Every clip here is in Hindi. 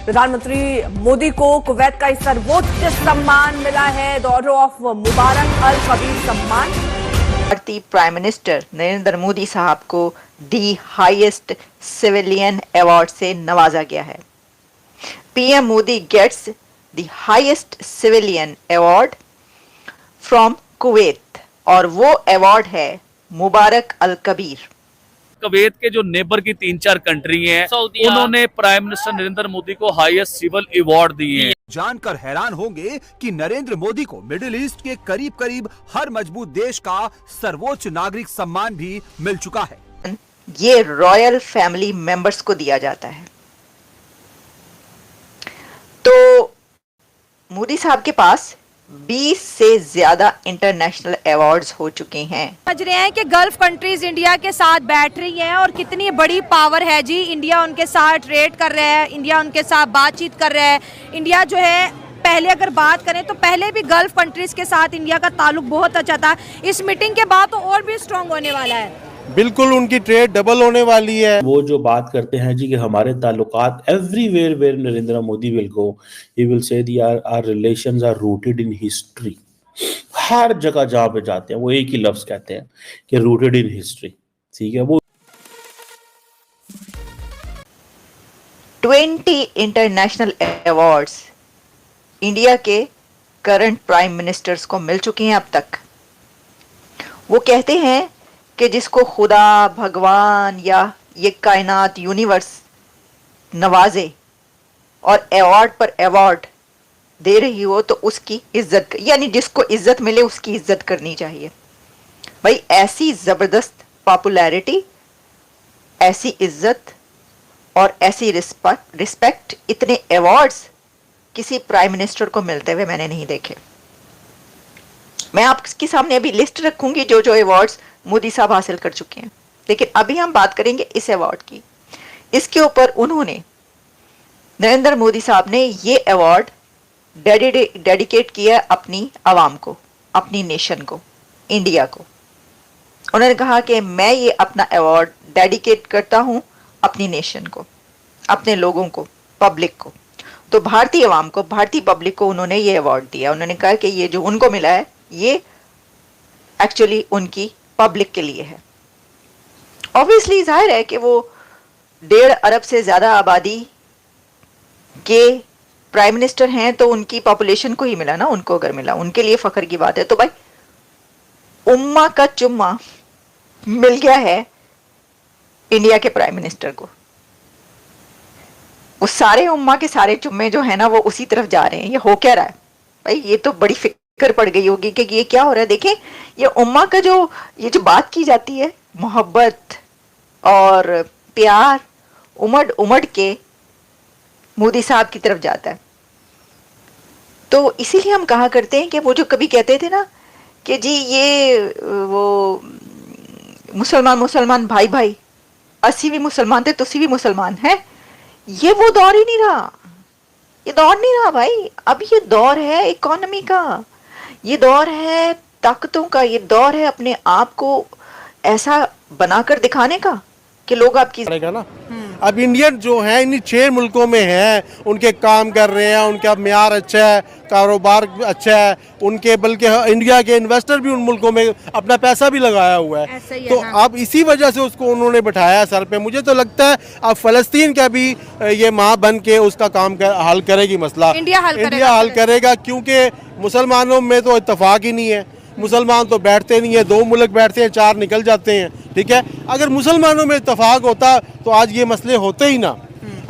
प्रधानमंत्री मोदी को कुवैत का सर्वोच्च सम्मान मिला है, the Order of Mubarak Al Kabir सम्मान। भारतीय प्राइम मिनिस्टर नरेंद्र मोदी साहब को दी हाईएस्ट सिविलियन अवार्ड से नवाजा गया है। PM Modi gets the highest civilian award from Kuwait और वो अवार्ड है मुबारक अल कबीर। कुवैत के जो नेबर की 3-4 कंट्री हैं, उन्होंने प्राइम मिनिस्टर नरेंद्र मोदी को हाईएस्ट सिविल अवार्ड दिए हैं। जानकर हैरान होंगे कि नरेंद्र मोदी को मिडिल ईस्ट के करीब करीब हर मजबूत देश का सर्वोच्च नागरिक सम्मान भी मिल चुका है। ये रॉयल फैमिली मेंबर्स को दिया जाता है। तो मोदी साहब के पास 20 से ज्यादा इंटरनेशनल अवार्ड्स हो चुके हैं। समझ रहे हैं कि गल्फ कंट्रीज इंडिया के साथ बैठ रही हैं और कितनी बड़ी पावर है जी। इंडिया उनके साथ ट्रेड कर रहा है, इंडिया उनके साथ बातचीत कर रहा है। इंडिया जो है, पहले अगर बात करें तो पहले भी गल्फ कंट्रीज के साथ इंडिया का ताल्लुक बहुत अच्छा था। इस मीटिंग के बाद तो और भी स्ट्रांग होने वाला है। बिल्कुल उनकी ट्रेड डबल होने वाली है। वो जो बात करते हैं जी कि हमारे ताल्लुकात everywhere where Narendra Modi will go he will say the our relations are rooted in history. हर जगह जहां पे जाते हैं वो एक ही लफ्ज कहते हैं कि रूटेड इन हिस्ट्री। ठीक है, वो 20 इंटरनेशनल अवार्ड्स इंडिया के करंट प्राइम मिनिस्टर्स को मिल चुके हैं अब तक। वो कहते हैं कि जिसको खुदा, भगवान या ये कायनात यूनिवर्स नवाजे और अवार्ड पर अवार्ड दे रही हो तो उसकी इज्जत, यानी जिसको इज्जत मिले उसकी इज्जत करनी चाहिए। भाई ऐसी जबरदस्त पॉपुलैरिटी, ऐसी इज्जत और ऐसी रिस्पेक्ट, इतने अवार्ड्स किसी प्राइम मिनिस्टर को मिलते हुए मैंने नहीं देखे। मैं आपके सामने अभी लिस्ट रखूंगी जो जो अवार्ड्स मोदी साहब हासिल कर चुके हैं, लेकिन अभी हम बात करेंगे इस अवार्ड की। इसके ऊपर उन्होंने, नरेंद्र मोदी साहब ने ये अवार्ड डेडिकेट किया अपनी आवाम को, अपनी नेशन को, इंडिया को। उन्होंने कहा कि मैं ये अपना अवार्ड डेडिकेट करता हूं अपनी नेशन को, अपने लोगों को, पब्लिक को। तो भारतीय आवाम को, भारतीय पब्लिक को उन्होंने ये अवार्ड दिया। उन्होंने कहा कि ये जो उनको मिला है ये एक्चुअली उनकी पब्लिक के लिए है। ऑब्वियसली जाहिर है कि वो 1.5 अरब से ज्यादा आबादी के प्राइम मिनिस्टर हैं, तो उनकी पॉपुलेशन को ही मिला ना। उनको अगर मिला, उनके लिए फख्र की बात है। तो भाई उम्मा का चुम्मा मिल गया है इंडिया के प्राइम मिनिस्टर को। वो सारे उम्मा के सारे चुम्मे जो है ना वो उसी तरफ जा रहे हैं। ये हो क्या रहा है भाई? ये तो बड़ी फिक्र पड़ गई होगी कि ये क्या हो रहा है। देखें, ये उम्मा का ये जो बात की जाती है, मोहब्बत और प्यार उमड़ उमड़ के मोदी साहब की तरफ जाता है। तो इसीलिए हम कहा करते हैं कि वो जो कभी कहते थे ना कि जी ये वो मुसलमान भाई भाई, असी भी मुसलमान थे, तुसी भी मुसलमान है, ये वो दौर ही नहीं रहा। ये दौर नहीं रहा भाई। अब ये दौर है इकोनॉमी का, ये दौर है ताकतों का, ये दौर है अपने आप को ऐसा बनाकर दिखाने का कि लोग आपकी ना। अब इंडियन जो है इन 6 मुल्कों में है, उनके काम कर रहे हैं, उनका म्यार अच्छा है, कारोबार अच्छा है उनके, बल्कि इंडिया के इन्वेस्टर भी उन मुल्कों में अपना पैसा भी लगाया हुआ है। तो अब इसी वजह से उसको उन्होंने बिठाया सर पे। मुझे तो लगता है अब फलस्तीन का भी ये माँ बन के उसका काम हल करेगी मसला। इंडिया हल करेगा, क्योंकि मुसलमानों में तो इत्तेफाक ही नहीं है। मुसलमान तो बैठते नहीं है, 2 मुल्क बैठते हैं, 4 निकल जाते हैं। ठीक है, अगर मुसलमानों में इत्तेफाक होता तो आज ये मसले होते ही ना।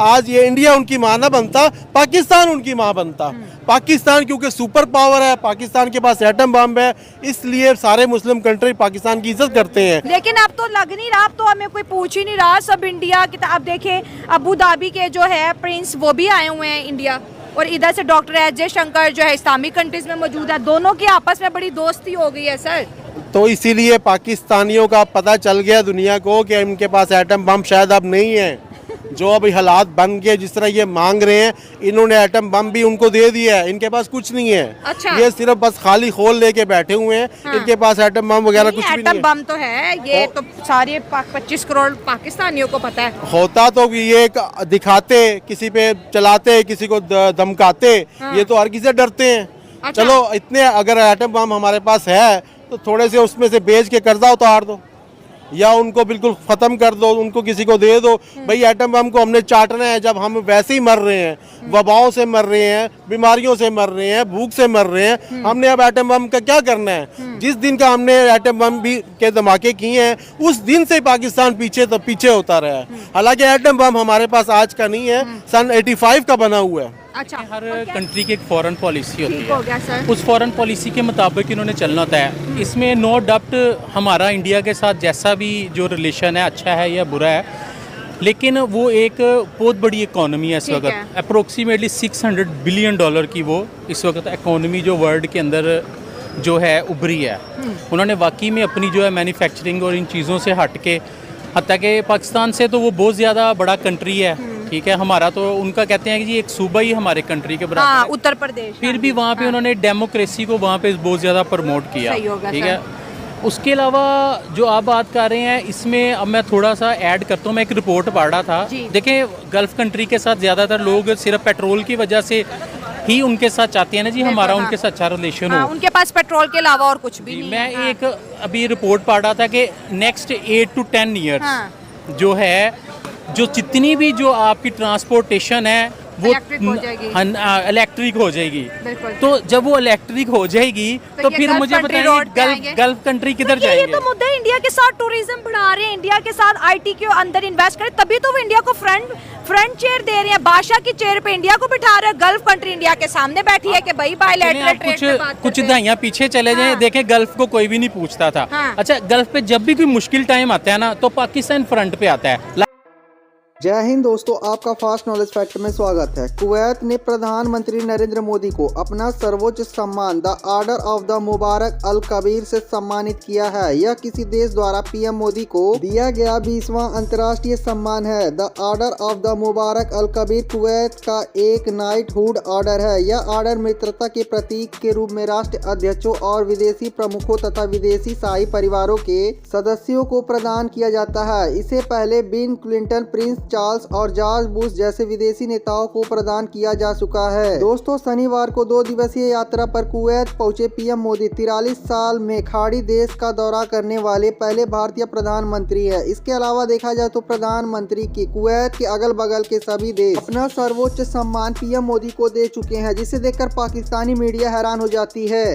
आज ये इंडिया उनकी माँ ना बनता, पाकिस्तान उनकी माँ बनता। पाकिस्तान क्योंकि सुपर पावर है, पाकिस्तान के पास एटम बम है, इसलिए सारे मुस्लिम कंट्री पाकिस्तान की इज्जत करते हैं। लेकिन अब तो लग नहीं रहा, अब तो हमें कोई पूछ ही नहीं रहा। सब इंडिया की। अब देखें, अबू धाबी के जो है प्रिंस वो भी आए हुए हैं इंडिया, और इधर से डॉक्टर एस जयशंकर जो है इस्लामिक कंट्रीज में मौजूद है। दोनों की आपस में बड़ी दोस्ती हो गई है सर। तो इसीलिए पाकिस्तानियों का पता चल गया दुनिया को कि इनके पास एटम बम शायद अब नहीं है। जो अभी हालात बन गए जिस तरह ये मांग रहे हैं, इन्होंने एटम बम भी उनको दे दिया है, इनके पास कुछ नहीं है। अच्छा। ये सिर्फ बस खाली खोल लेके बैठे हुए हैं। हाँ। इनके पास एटम बम वगैरह कुछ भी नहीं एटम है। बम तो है, ये तो सारे 25 करोड़ पाकिस्तानियों को पता है। होता तो ये दिखाते, किसी पे चलाते, किसी को धमकाते, ये तो हर किसी से डरते हैं। अच्छा। चलो इतने अगर एटम बम हमारे पास है तो थोड़े से उसमें से बेच के कर्जा उतार दो या उनको बिल्कुल ख़त्म कर दो, उनको किसी को दे दो। भाई एटम बम को हमने चाटना है जब हम वैसे ही मर रहे हैं, वबाओं से मर रहे हैं, बीमारियों से मर रहे हैं, भूख से मर रहे हैं, हमने अब एटम बम का क्या करना है? जिस दिन का हमने एटम बम भी के धमाके किए हैं उस दिन से पाकिस्तान पीछे होता रहा है। हालांकि एटम बम हमारे पास आज का नहीं है, सन 85 का बना हुआ है। अच्छा, हर कंट्री की एक फॉरेन पॉलिसी होती ठीक हो है, गया सर। उस फॉरेन पॉलिसी के मुताबिक इन्होंने चलना होता है। इसमें नो डाउट हमारा इंडिया के साथ जैसा भी जो रिलेशन है, अच्छा है या बुरा है, लेकिन वो एक बहुत बड़ी इकोनॉमी है इस ठीक वक्त। है। अप्रोक्सीमेटली $600 बिलियन की वो इस वक्त इकोनॉमी जो वर्ल्ड के अंदर जो है उभरी है। उन्होंने वाकई में अपनी जो है मैन्युफैक्चरिंग और इन चीज़ों से हट के, हत्या के पाकिस्तान से तो वो बहुत ज़्यादा बड़ा कंट्री है, ठीक है। हमारा तो उनका कहते हैं कि जी एक सूबा ही हमारे कंट्री के बराबर हाँ, है। उत्तर प्रदेश। फिर भी वहाँ पे उन्होंने डेमोक्रेसी को वहाँ पे बहुत ज़्यादा प्रमोट किया, सही होगा ठीक सर। है। उसके अलावा जो आप बात कर रहे हैं इसमें अब मैं थोड़ा सा ऐड करता हूँ। मैं एक रिपोर्ट पढ़ रहा था, जी। देखें गल्फ़ कंट्री के साथ ज़्यादातर लोग सिर्फ पेट्रोल की वजह से ही उनके साथ चाहते हैं ना जी हमारा हाँ। उनके साथ अच्छा रिलेशन हाँ, हो। उनके पास पेट्रोल के अलावा और कुछ भी नहीं मैं है। हाँ। एक अभी रिपोर्ट पढ़ रहा था कि नेक्स्ट 8 to 10 ईयर्स हाँ। जो है, जो जितनी भी जो आपकी ट्रांसपोर्टेशन है वो इलेक्ट्रिक हो जाएगी। इलेक्ट्रिक हो जाएगी। बिल्कुल। तो जब वो इलेक्ट्रिक हो जाएगी तो ये फिर गल्फ मुझे कंट्री रोड पे बताइए आएंगे। गल्फ कंट्री किधर तो ये जाएंगे? तो मुद्दा है, इंडिया के साथ टूरिज्म बढ़ा रहे हैं, इंडिया के साथ आईटी के अंदर इन्वेस्ट करें, तभी तो वो इंडिया को फ्रंट चेयर दे रहे हैं। बादशाह की चेयर पे इंडिया को बिठा रहे हैं। गल्फ कंट्री इंडिया के सामने बैठी है कि भाई बायलैटरल आप ट्रेड पे बात कुछ करते हैं। दहाइयाँ पीछे चले जाएं, हाँ। देखें गल्फ को कोई भी नहीं पूछता था। हाँ। अच्छा, गल्फ पे जब भी कोई मुश्किल टाइम आता है ना तो पाकिस्तान फ्रंट पे आता है। जय हिंद दोस्तों, आपका फास्ट नॉलेज फैक्ट में स्वागत है। कुवैत ने प्रधानमंत्री नरेंद्र मोदी को अपना सर्वोच्च सम्मान the Order of the Mubarak Al Kabir से सम्मानित किया है। यह किसी देश द्वारा पीएम मोदी को दिया गया 20वां अंतर्राष्ट्रीय सम्मान है। The Order of the Mubarak Al Kabeer Kuwait का एक नाइटहुड ऑर्डर है। यह ऑर्डर मित्रता के प्रतीक के रूप में राष्ट्र अध्यक्षों और विदेशी प्रमुखों तथा विदेशी शाही परिवारों के सदस्यों को प्रदान किया जाता है। इसे पहले बिल क्लिंटन, प्रिंस चार्ल्स और जॉर्ज बुश जैसे विदेशी नेताओं को प्रदान किया जा चुका है। दोस्तों, शनिवार को 2 दिवसीय यात्रा पर कुवैत पहुंचे पीएम मोदी 43 साल में खाड़ी देश का दौरा करने वाले पहले भारतीय प्रधानमंत्री है। इसके अलावा देखा जाए तो प्रधानमंत्री की कुवैत के अगल बगल के सभी देश अपना सर्वोच्च सम्मान पीएम मोदी को दे चुके हैं, जिसे देखकर पाकिस्तानी मीडिया हैरान हो जाती है।